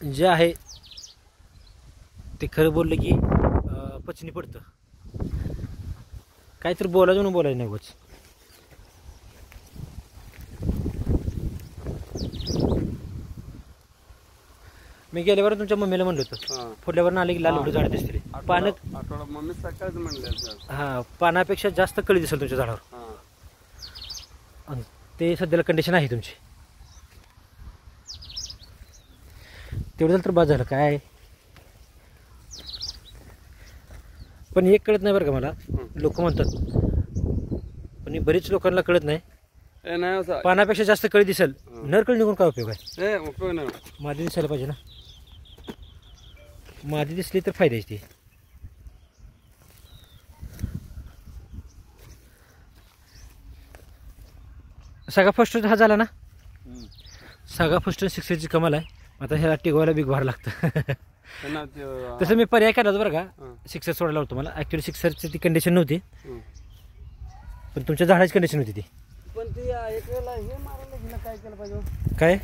जे आहे ते खरं बोललं की पचनी पडतं. काहीतरी बोलायचं म्हणून बोलायचं नाही उगाच. मी गेल्यावर तुमच्या मम्मीला म्हणलं होतं फुटल्यावर आले की लाल एवढं झाड दिसते पानं. मम्मी सकाळच म्हणले. हा, पानापेक्षा जास्त कळी दिसेल तुमच्या झाडावर. आणि ते सध्याला कंडिशन आहे तुमची. तेवढं झालं तर बाद झालं काय. पण एक कळत नाही बरं का मला, लोक म्हणतात पण बरीच लोकांना कळत नाही. पानापेक्षा जास्त कळी दिसेल, नरकळी निघून काय उपयोग आहे. उपयोग नाही. मादी दिसायला पाहिजे ना. मादी दिसली तर फायद्याची ती. सगळा फर्स्ट हा झाला ना. सगळा फर्स्ट 6ची कमाल आहे. आता ह्याला टिकवायला बिग भार लागतं. तसं मी पर्याय केला होता बरं का. 6 सोडायला होतं मला. ॲक्च्युली 6ची ती कंडिशन नव्हती, पण तुमच्या झाडाची कंडिशन होती ती. पण ती एक वेळेला हे मारायला गेलं काय केलं पाहिजे काय.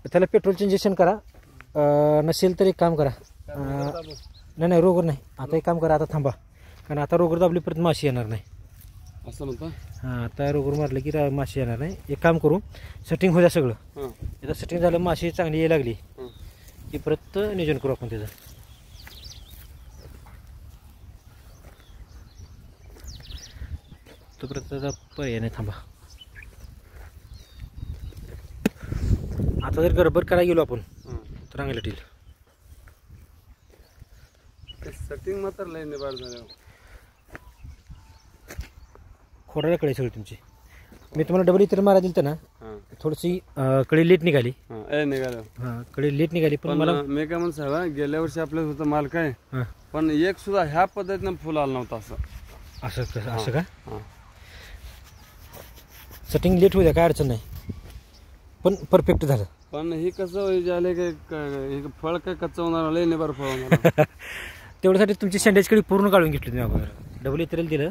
त्याला पेट्रोलचं इंजेक्शन करा. नसेल तर एक काम करा. नाही रोगर नाही. आता एक काम करा, आता थांबा, कारण आता रोगर दाबली परत माशी येणार नाही असं म्हणतो. हां, आता रोगर मारलं की माशी येणार नाही. एक काम करू, सेटिंग होऊ द्या सगळं. एकदा सेटिंग झालं, माशी चांगली यायला लागली की परत नियोजन करू आपण त्याचं. तोपर्यंत त्याचा पर्याय नाही. थांबा, आता जर गडबड करायला गेलो आपण तर अंगला टील. सेटिंग मात्र लय निबाड झालं. खोडाला कळी सगळी तुमची. मी तुम्हाला डबल इतर मारा दिलं तर ना, थोडीशी कळी लेट निघाली. निघालं. हां, कळी लेट निघाली. पण मला मी काय म्हणतो साहेब, गेल्या वर्षी आपल्या होतं माल काय, पण एक सुद्धा ह्या पद्धतीनं फुल आलं नव्हतं. असं असं असं का. सेटिंग लेट होऊ द्या, काय अडचण नाही, पण परफेक्ट झालं. पण हे कसं झालं काय, फळ काय कच्चं होणार, लय निबार फळ होणार. तेवढ्यासाठी तुमची शेंड्याची कळी पूर्ण काढून घेतली तुम्ही अगोदर. डबल इतरेल दिलं